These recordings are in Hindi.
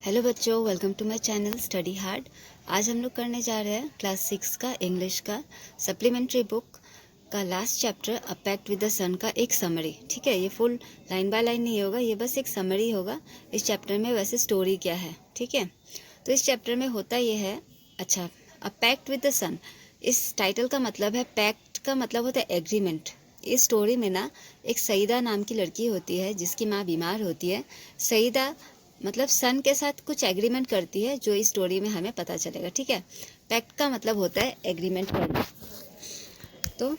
हेलो बच्चों, welcome to my channel study hard. आज हम लोग करने जा रहे हैं क्लास 6 का इंग्लिश का सप्लीमेंट्री बुक का last chapter a pact with the sun का एक समरी। ठीक है, ये फुल लाइन बाय लाइन नहीं होगा, ये बस एक समरी होगा इस चैप्टर में। वैसे स्टोरी क्या है, ठीक है, तो इस चैप्टर में होता ये है। अच्छा, अ पैक्ट विद द सन, इस टाइटल का मतलब है, पैक्ट का मतलब होता है एग्रीमेंट। इस स्टोरी में ना एक सईदा नाम की लड़की होती है जिसकी माँ बीमार होती है। सईदा मतलब सन के साथ कुछ एग्रीमेंट करती है, जो इस स्टोरी में हमें पता चलेगा। ठीक है, पैक्ट का मतलब होता है एग्रीमेंट करना। तो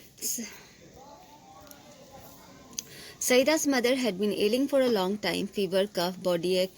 Saida's mother had been ailing for a long time, fever, cough, body ache,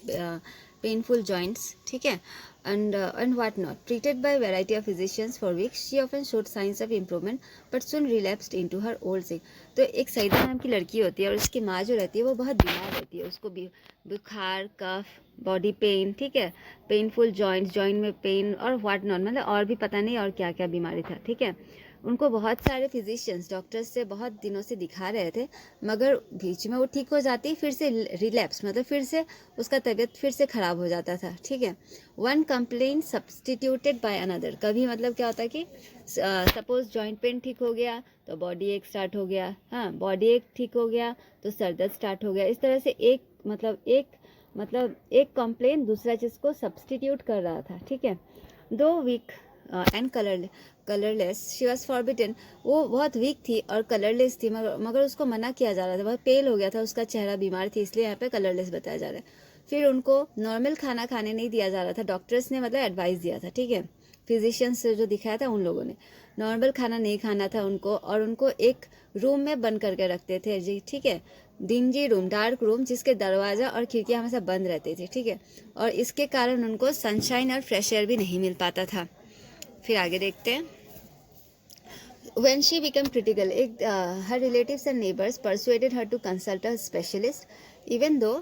painful joints, ठीक है, and what not. Treated by a variety of physicians for weeks, she often showed signs of improvement, but soon relapsed into her old sick. तो एक सईदा नाम की लड़की होती है और उसकी माँ जो रहती है वो बहुत बीमार रहती है। उसको बुखार, कफ, बॉडी पेन, ठीक है, पेनफुल जॉइंट्स, जॉइंट में पेन और व्हाट नॉट, मतलब और भी पता नहीं और क्या क्या बीमारी था। ठीक है, उनको बहुत सारे फिजिशियंस, डॉक्टर्स से बहुत दिनों से दिखा रहे थे, मगर बीच में वो ठीक हो जाती, फिर से रिलैप्स, मतलब फिर से उसका तबीयत फिर से ख़राब हो जाता था। ठीक है, one complain substituted by another. कभी मतलब क्या होता है कि सपोज जॉइंट पेन ठीक हो गया तो बॉडी एक स्टार्ट हो गया, हाँ, बॉडी एक ठीक हो गया तो सर दर्द स्टार्ट हो गया। इस तरह से एक कंप्लेन दूसरा चीज़ को सब्सटीट्यूट कर रहा था। ठीक है, too weak and colourless she was forbidden. वो बहुत वीक थी और कलरलेस थी, मगर उसको मना किया जा रहा था। बहुत पेल हो गया था उसका चेहरा, बीमार थी, इसलिए यहाँ पे कलरलेस बताया जा रहा है। फिर उनको नॉर्मल खाना खाने नहीं दिया जा रहा था। डॉक्टर्स ने मतलब एडवाइस दिया था, ठीक है, फिजिशियंस से जो दिखाया था उन लोगों ने नॉर्मल खाना नहीं खाना था उनको, और उनको एक रूम में बंद करके रखते थे जी। ठीक है, डिंजी रूम, डार्क रूम, जिसके दरवाज़ा और खिड़कियाँ हमेशा बंद रहती थी। ठीक है, और इसके कारण उनको सनशाइन और फ्रेश एयर भी नहीं मिल पाता था। फिर आगे देखते हैं। When she became critical, her relatives and neighbors persuaded her to consult a specialist, even though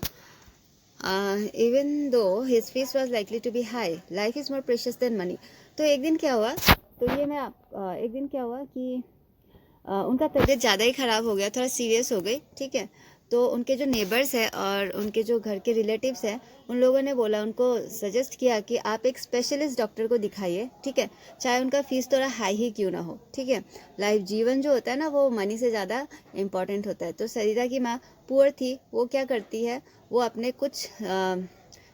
his fees was likely to be high. Life is more precious than money. तो एक दिन क्या हुआ, एक दिन क्या हुआ कि उनका तबीयत ज़्यादा ही ख़राब हो गया, थोड़ा सीरियस हो गई। ठीक है, तो उनके जो नेबर्स हैं और उनके जो घर के रिलेटिव्स हैं, उन लोगों ने बोला, उनको सजेस्ट किया कि आप एक स्पेशलिस्ट डॉक्टर को दिखाइए। ठीक है, चाहे उनका फीस थोड़ा हाई ही क्यों ना हो। ठीक है, जीवन जो होता है ना, वो मनी से ज़्यादा इम्पॉर्टेंट होता है। तो सरिता की माँ पुअर थी, वो क्या करती है, वो अपने कुछ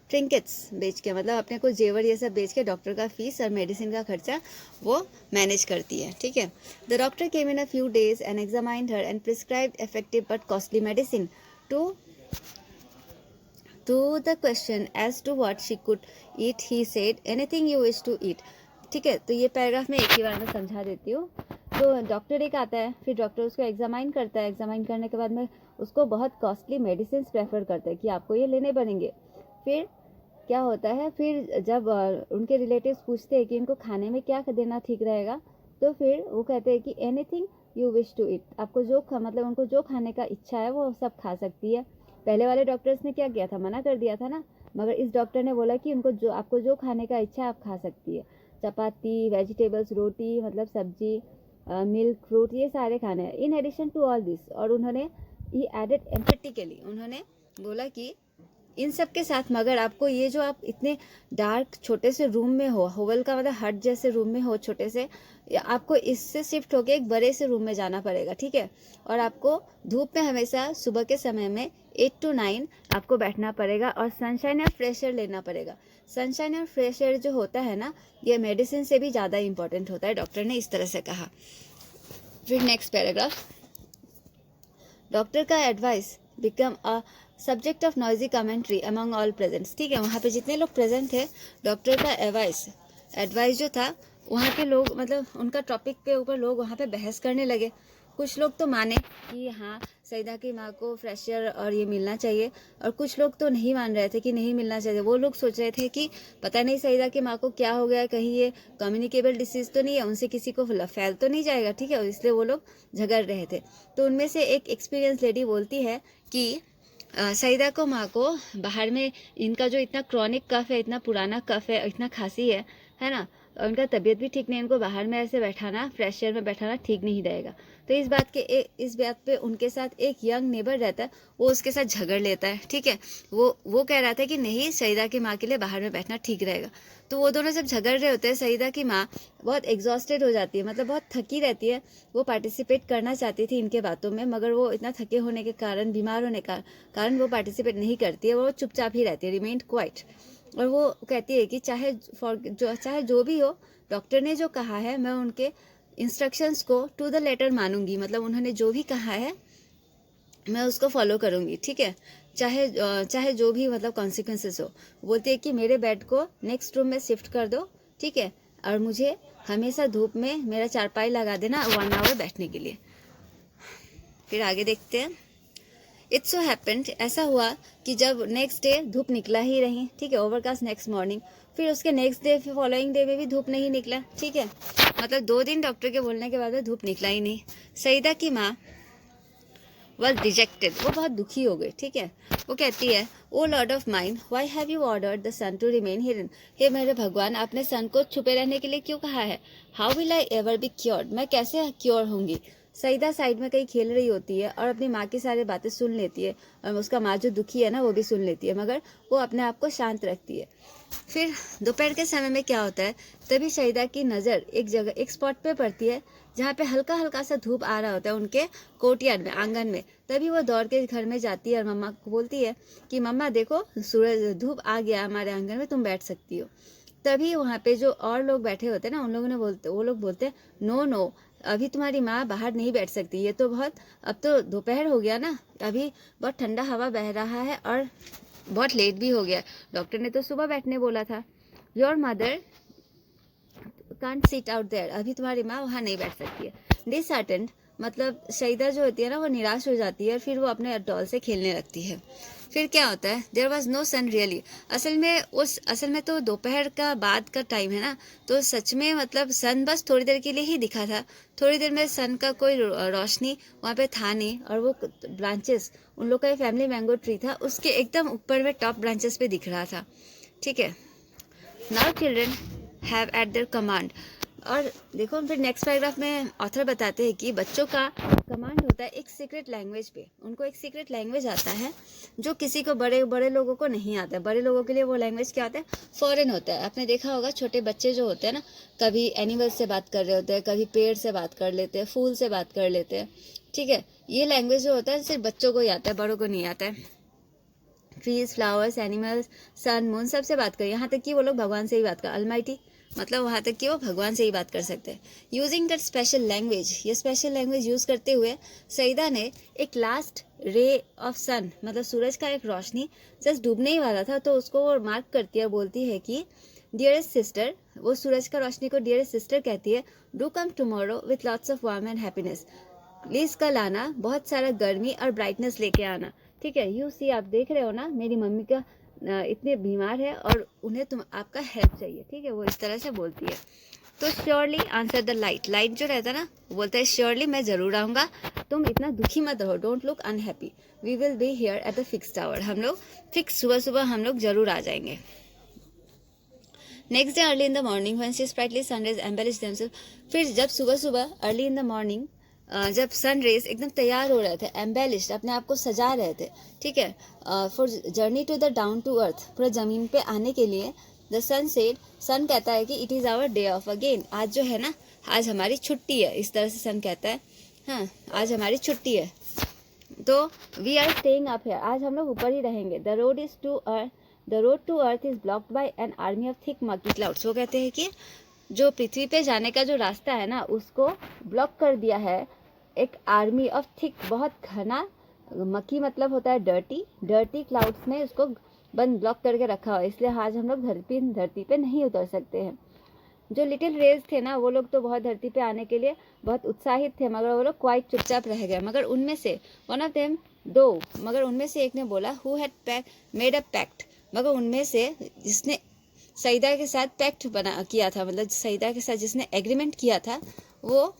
ट्रिंकेट्स बेच के, मतलब अपने कुछ जेवर ये सब बेच के डॉक्टर का फीस और मेडिसिन का खर्चा वो मैनेज करती है। ठीक है, the doctor came in a few days and examined her and prescribed effective but costly medicine to the question as to what she could eat, he said, anything you wish to eat. ठीक है, तो ये पैराग्राफ में एक ही बार में समझा देती हूँ। तो डॉक्टर एक आता है, फिर डॉक्टर उसको एग्जामाइन करता है। एग्जामाइन करने के बाद में उसको बहुत कॉस्टली मेडिसिन प्रेफर करता है कि आपको ये लेने पड़ेंगे। फिर क्या होता है, फिर जब उनके रिलेटिव्स पूछते हैं कि इनको खाने में क्या देना ठीक रहेगा, तो फिर वो कहते हैं कि anything you wish to eat, आपको जो मतलब उनको जो खाने का इच्छा है वो सब खा सकती है। पहले वाले डॉक्टर्स ने क्या किया था, मना कर दिया था ना, मगर इस डॉक्टर ने बोला कि उनको आपको जो खाने का इच्छा है आप खा सकती है। चपाती, वेजिटेबल्स, रोटी, मतलब सब्जी, मिल्क, फ्रूट, ये सारे खाने हैं in addition to all this. और उन्होंने ही एडेड एम्फेटिकली, उन्होंने बोला कि इन सब के साथ, मगर आपको ये जो आप इतने डार्क छोटे से रूम में हो, होवल का मतलब हट जैसे रूम में हो छोटे से, आपको इससे शिफ्ट होके एक बड़े से रूम में जाना पड़ेगा। ठीक है, और आपको धूप में हमेशा सुबह के समय में 8 to 9 आपको बैठना पड़ेगा और सनशाइन और फ्रेश एयर लेना पड़ेगा। सनशाइन और फ्रेश एयर जो होता है ना, ये मेडिसिन से भी ज़्यादा इंपॉर्टेंट होता है, डॉक्टर ने इस तरह से कहा। फिर नेक्स्ट पैराग्राफ, डॉक्टर का advice become a subject of noisy commentary among all presents. ठीक है, वहाँ पे जितने लोग प्रेजेंट थे, डॉक्टर का एडवाइस जो था, वहाँ के लोग, मतलब उनका टॉपिक के ऊपर लोग वहाँ पे बहस करने लगे। कुछ लोग तो माने कि हाँ, सईदा की माँ को फ्रेश एयर और ये मिलना चाहिए, और कुछ लोग तो नहीं मान रहे थे कि नहीं मिलना चाहिए। वो लोग सोच रहे थे कि पता नहीं सईदा की माँ को क्या हो गया, कहीं ये कम्युनिकेबल डिसीज़ तो नहीं है, उनसे किसी को फैल तो नहीं जाएगा। ठीक है, इसलिए वो लोग झगड़ रहे थे। तो उनमें से एक एक्सपीरियंस लेडी बोलती है कि सईदा को माँ को बाहर में, इनका जो इतना क्रॉनिक कफ है, इतना पुराना कफ है, इतना खांसी है ना, और उनका तबीयत भी ठीक नहीं, इनको बाहर में ऐसे बैठाना, फ्रेश एयर में बैठाना ठीक नहीं रहेगा। तो इस बात पे उनके साथ एक यंग नेबर रहता है, वो उसके साथ झगड़ लेता है, ठीक है। वो कह रहा था कि नहीं, सईदा की माँ के लिए बाहर में बैठना ठीक रहेगा। तो वो दोनों जब झगड़ रहे होते हैं, सईदा की माँ बहुत एग्जॉस्टेड हो जाती है, मतलब बहुत थकी रहती है। वो पार्टिसिपेट करना चाहती थी इनके बातों में, मगर वो इतना थके होने के कारण, बीमार होने का कारण वो पार्टिसिपेट नहीं करती है, वो चुपचाप ही रहती है, रिमेन्ड क्वाइट। और वो कहती है कि चाहे जो भी हो, डॉक्टर ने जो कहा है मैं उनके इंस्ट्रक्शंस को टू द लेटर मानूंगी, मतलब उन्होंने जो भी कहा है मैं उसको फॉलो करूंगी, ठीक है, चाहे जो भी मतलब कॉन्सिक्वेंसेस हो। बोलती है कि मेरे बेड को नेक्स्ट रूम में शिफ्ट कर दो, ठीक है, और मुझे हमेशा धूप में मेरा चारपाई लगा देना 1 आवर बैठने के लिए। फिर आगे देखते हैं। इट सो हैपेंड, ऐसा हुआ कि जब नेक्स्ट डे धूप निकला ही नहीं, ठीक है, ओवरकास्ट नेक्स्ट मॉर्निंग, फिर उसके नेक्स्ट डे, फिर फॉलोइंग डे में भी धूप नहीं निकला, ठीक है, मतलब 2 दिन डॉक्टर के बोलने के बाद धूप निकला ही नहीं। सईदा की माँ वॉज डिजेक्टेड, वो बहुत दुखी हो गई, ठीक है। वो कहती है, O Lord of mine, why have you ordered the sun to remain hidden, हे मेरे भगवान, आपने सन को छुपे रहने के लिए क्यों कहा है। How will I ever be cured, मैं कैसे क्योर होंगी। सईदा साइड में कहीं खेल रही होती है और अपनी माँ की सारी बातें सुन लेती है, और उसका माँ जो दुखी है ना वो भी सुन लेती है, मगर वो अपने आप को शांत रखती है। फिर दोपहर के समय में क्या होता है, तभी सईदा की नज़र एक स्पॉट पे पड़ती है जहाँ पे हल्का हल्का सा धूप आ रहा होता है उनके कोर्टयार्ड में, आंगन में। तभी वो दौड़ के घर में जाती है और मम्मा को बोलती है कि मम्मा देखो, सूरज धूप आ गया हमारे आंगन में, तुम बैठ सकती हो। तभी वहाँ पे जो और लोग बैठे होते हैं ना, उन लोगों ने वो लोग बोलते हैं, नो, अभी तुम्हारी माँ बाहर नहीं बैठ सकती, ये तो अब तो दोपहर हो गया ना, अभी बहुत ठंडा हवा बह रहा है और बहुत लेट भी हो गया, डॉक्टर ने तो सुबह बैठने बोला था। Your mother can't sit out there, अभी तुम्हारी माँ वहाँ नहीं बैठ सकती है। डिसहार्टेंड, मतलब सईदा जो होती है ना वो निराश हो जाती है, फिर वो अपने डॉल से खेलने लगती है। फिर क्या होता है, there was no sun really, असल में तो दोपहर का बाद का टाइम है ना, तो सच में मतलब सन बस थोड़ी देर के लिए ही दिखा था, थोड़ी देर में सन का कोई रोशनी वहाँ पे था नहीं। और वो ब्रांचेस, उन लोग का फैमिली मैंगो ट्री था, उसके एकदम ऊपर में टॉप ब्रांचेस पे दिख रहा था, ठीक है। Now children have eight there command, और देखो फिर नेक्स्ट पैराग्राफ में ऑथर बताते हैं कि बच्चों का कमांड होता है एक सीक्रेट लैंग्वेज पे, उनको एक सीक्रेट लैंग्वेज आता है जो किसी को, बड़े लोगों को नहीं आता है। बड़े लोगों के लिए वो लैंग्वेज क्या होता है, फॉरेन होता है। आपने देखा होगा छोटे बच्चे जो होते हैं ना, कभी एनिमल से बात कर रहे होते हैं, कभी पेड़ से बात कर लेते हैं, फूल से बात कर लेते हैं, ठीक है। ये लैंग्वेज जो होता है सिर्फ बच्चों को ही आता है, बड़ों को नहीं आता है। ट्रीज, फ्लावर्स, एनिमल्स, सन, मून, सबसे बात करें, यहाँ तक कि वो लोग भगवान से ही बात कर, अलमाइटी, मतलब वहाँ तक कि वो भगवान से ही बात कर सकते हैं। यूजिंग दैट स्पेशल लैंग्वेज, ये स्पेशल लैंग्वेज यूज़ करते हुए सईदा ने एक लास्ट रे ऑफ सन, मतलब सूरज का एक रोशनी जस्ट डूबने ही वाला था, तो उसको वो मार्क करती है, बोलती है कि डियरेस्ट सिस्टर, वो सूरज का रोशनी को डियरेस्ट सिस्टर कहती है, do come tomorrow with lots of warm and happiness, please कल आना, बहुत सारा गर्मी और ब्राइटनेस लेके आना, ठीक है। यू सी, आप देख रहे हो ना मेरी मम्मी का इतने बीमार है और उन्हें आपका हेल्प चाहिए, ठीक है, वो इस तरह से बोलती है। तो श्योरली आंसर द लाइट जो रहता है ना, वो बोलता है श्योरली मैं ज़रूर आऊँगा, तुम इतना दुखी मत रहो, don't look unhappy, we will be here at the fixed hour, हम लोग फिक्स सुबह हम लोग ज़रूर आ जाएंगे। Next day early in the morning when she sprightly sunrise embellish themself, फिर जब सुबह अर्ली इन द मॉर्निंग जब सन रेज एकदम तैयार हो रहे थे, एम्बेलिश्ड, अपने आप को सजा रहे थे, ठीक है, for journey to the down to earth, पूरा ज़मीन पे आने के लिए, द सन सेड, सन कहता है कि it is our day off again, आज जो है ना, आज हमारी छुट्टी है, इस तरह से सन कहता है, हाँ आज हमारी छुट्टी है, तो we are staying up here, आज हम लोग ऊपर ही रहेंगे। The road to earth is blocked by an army of thick murky clouds, वो कहते हैं कि जो पृथ्वी पे जाने का जो रास्ता है ना, उसको ब्लॉक कर दिया है एक आर्मी ऑफ थिक, बहुत घना, मकी मतलब होता है डर्टी क्लाउड्स ने उसको ब्लॉक करके रखा हुआ, इसलिए आज हम लोग धरती पे नहीं उतर सकते हैं। जो लिटिल रेज थे ना, वो लोग तो बहुत धरती पे आने के लिए बहुत उत्साहित थे, मगर वो लोग क्वाइट चुपचाप रह गए। मगर उनमें से एक ने बोला, who had made a pact, मगर उनमें से जिसने सईदा के साथ पैक्ट किया था, मतलब सईदा के साथ जिसने एग्रीमेंट किया था, वो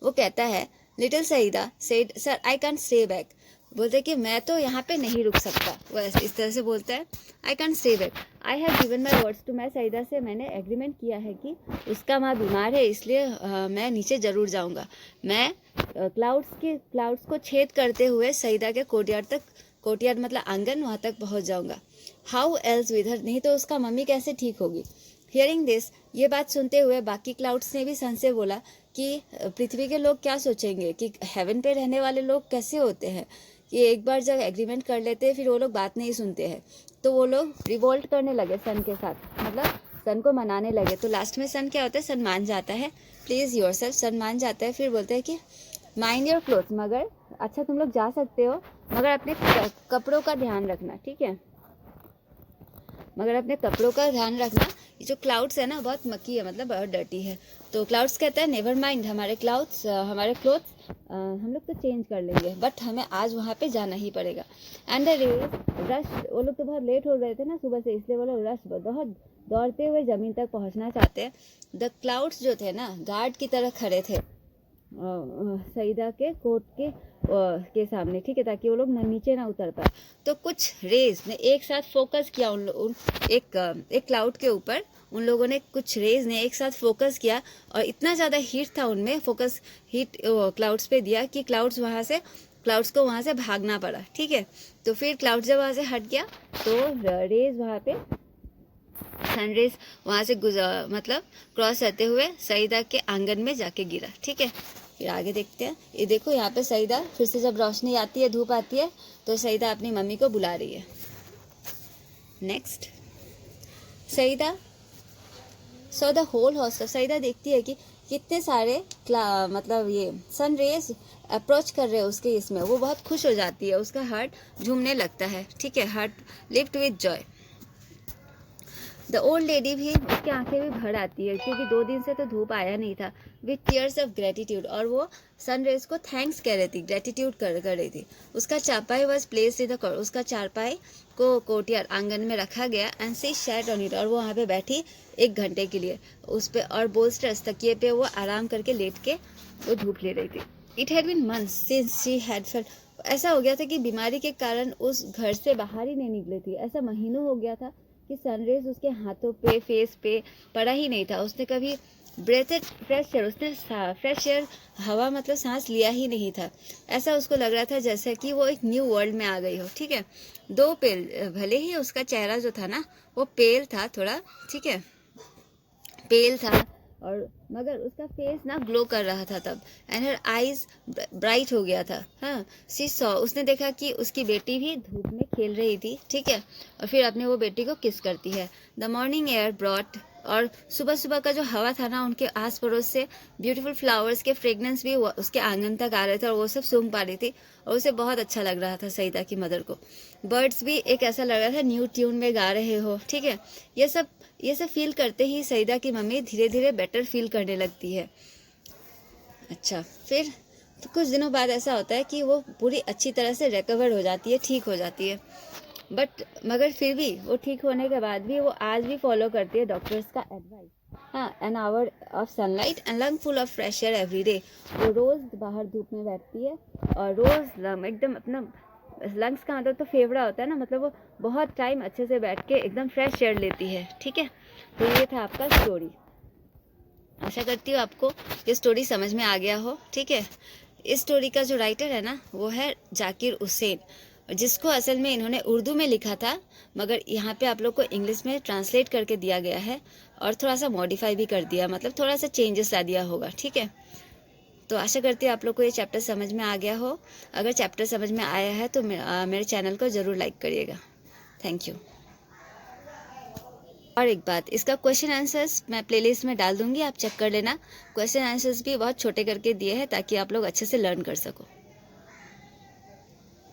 कहता है, little Saeeda said, sir I can't stay back, बोलते कि मैं तो यहाँ पे नहीं रुक सकता, वो इस तरह से बोलता है। I can't stay back, I have given my words to, मैं सईदा से मैंने एग्रीमेंट किया है कि उसका माँ बीमार है इसलिए मैं नीचे ज़रूर जाऊँगा। मैं क्लाउड्स को छेद करते हुए सईदा के कोर्टयार्ड तक, कोर्टयार्ड मतलब आंगन, वहाँ तक पहुँच जाऊँगा। हाउ एल्स विद हर, नहीं तो उसका मम्मी कैसे ठीक होगी। हियरिंग दिस, ये बात सुनते हुए बाकी क्लाउड्स ने भी सन से बोला कि पृथ्वी के लोग क्या सोचेंगे, कि हेवन पे रहने वाले लोग कैसे होते हैं, कि एक बार जब एग्रीमेंट कर लेते हैं फिर वो लोग बात नहीं सुनते हैं। तो वो लोग रिवोल्ट करने लगे सन के साथ, मतलब सन को मनाने लगे। तो लास्ट में सन क्या होता है, सन मान जाता है, प्लीज़ योरसेल्फ, सन मान जाता है। फिर बोलते हैं कि माइंड योर क्लोथ्स, मगर अच्छा तुम लोग जा सकते हो मगर अपने कपड़ों का ध्यान रखना, ठीक है, मगर अपने कपड़ों का ध्यान रखना। ये जो क्लाउड्स है ना बहुत मक्की है, मतलब बहुत डर्टी है। तो क्लाउड्स कहता है नेवर माइंड, हमारे क्लोथ्स हम लोग तो चेंज कर लेंगे, बट हमें आज वहाँ पे जाना ही पड़ेगा। एंड द रेस रश, वो लोग तो बहुत लेट हो रहे थे ना सुबह से, इसलिए वो लोग रश बहुत दौड़ते हुए ज़मीन तक पहुँचना चाहते हैं। द क्लाउड्स जो थे ना गार्ड की तरह खड़े थे सईदा के कोर्ट के सामने, ठीक है, ताकि वो लोग नीचे ना उतर पाए। तो कुछ रेज ने एक साथ फोकस किया एक क्लाउड के ऊपर, उन लोगों ने कुछ रेज ने एक साथ फोकस किया और इतना ज़्यादा हीट था उनमें, फोकस हीट क्लाउड्स पे दिया कि क्लाउड्स को वहाँ से भागना पड़ा, ठीक है। तो फिर क्लाउड जब वहाँ से हट गया तो रेज वहाँ पे सनरेज वहाँ से मतलब क्रॉस करते हुए सईदा के आंगन में जाके गिरा, ठीक है। फिर आगे देखते हैं। ये देखो यहाँ पे सईदा फिर से जब रोशनी आती है, धूप आती है, तो सईदा अपनी मम्मी को बुला रही है। Next, Saeeda saw the whole hostel, Saeeda देखती है कि कितने सारे मतलब ये सनरेज अप्रोच कर रहे हैं उसके इसमें, वो बहुत खुश हो जाती है, उसका हार्ट झूमने लगता है, ठीक है, heart lift with Joy. The old lady भी, उसकी आंखें भी भर आती है क्योंकि 2 दिन से तो धूप आया नहीं था। विथ टीयर्स ऑफ ग्रेटिट्यूड, और वो सनरेज को थैंक्स कह रही थी, ग्रेटिट्यूड कर रही थी। उसका charpai was place in the court, उसका चारपाई को कोर्टयार्ड आंगन में रखा गया। And she sat on it, और वो वहाँ पे बैठी 1 घंटे के लिए उस पर, और बोल्स्टर्स तकिए पे वो आराम करके लेट के वो धूप ले रही थी। It had been months since she had felt, ऐसा हो गया था कि बीमारी के कारण उस घर से बाहर ही नहीं निकली थी। ऐसा महीनों हो गया था कि सनरेज उसके हाथों पे, फेस पे पड़ा ही नहीं था। उसने कभी ब्रेथेड फ्रेश एयर, उसने फ्रेश एयर हवा मतलब सांस लिया ही नहीं था। ऐसा उसको लग रहा था जैसे कि वो एक न्यू वर्ल्ड में आ गई हो, ठीक है। 2 पेल, भले ही उसका चेहरा जो था ना वो पेल था थोड़ा, ठीक है, पेल था, और मगर उसका फेस ना ग्लो कर रहा था तब। एंड हर आईज ब्राइट हो गया था। हाँ, सी सॉ, उसने देखा कि उसकी बेटी भी धूप में खेल रही थी, ठीक है, और फिर अपने वो बेटी को किस करती है। द मॉर्निंग एयर ब्रॉट, और सुबह सुबह का जो हवा था ना उनके आस पड़ोस से ब्यूटीफुल फ्लावर्स के फ्रेगनेंस भी उसके आंगन तक आ रहे थे, और वो सब सूंघ पा रही थी, और उसे बहुत अच्छा लग रहा था सईदा की मदर को। बर्ड्स भी एक ऐसा लग रहा था न्यू ट्यून में गा रहे हो, ठीक है। ये सब फील करते ही सईदा की मम्मी धीरे धीरे बेटर फील करने लगती है। अच्छा, फिर तो कुछ दिनों बाद ऐसा होता है कि वो पूरी अच्छी तरह से रिकवर हो जाती है, ठीक हो जाती है। मगर फिर भी वो ठीक होने के बाद भी वो आज भी फॉलो करती है डॉक्टर्स का एडवाइस। हाँ, an hour of sunlight and lung full of fresh air every day, वो रोज़ बाहर धूप में बैठती है और रोज़ एकदम अपना लंग्स का मतलब तो फेफड़ा होता है ना, मतलब वो बहुत टाइम अच्छे से बैठ के एकदम फ्रेश एयर लेती है, ठीक है। तो ये था आपका स्टोरी। आशा करती हूँ आपको ये स्टोरी समझ में आ गया हो, ठीक है। इस स्टोरी का जो राइटर है ना वो है जाकिर हुसैन, जिसको असल में इन्होंने उर्दू में लिखा था, मगर यहाँ पे आप लोग को इंग्लिश में ट्रांसलेट करके दिया गया है और थोड़ा सा मॉडिफाई भी कर दिया, मतलब थोड़ा सा चेंजेस ला दिया होगा, ठीक है। तो आशा करती हूँ आप लोग को ये चैप्टर समझ में आ गया हो। अगर चैप्टर समझ में आया है तो मेरे चैनल को ज़रूर लाइक करिएगा। Thank you. और एक बात, इसका क्वेश्चन आंसर्स मैं प्लेलिस्ट में डाल दूँगी, आप चेक कर लेना। क्वेश्चन आंसर्स भी बहुत छोटे करके दिए हैं ताकि आप लोग अच्छे से लर्न कर सको।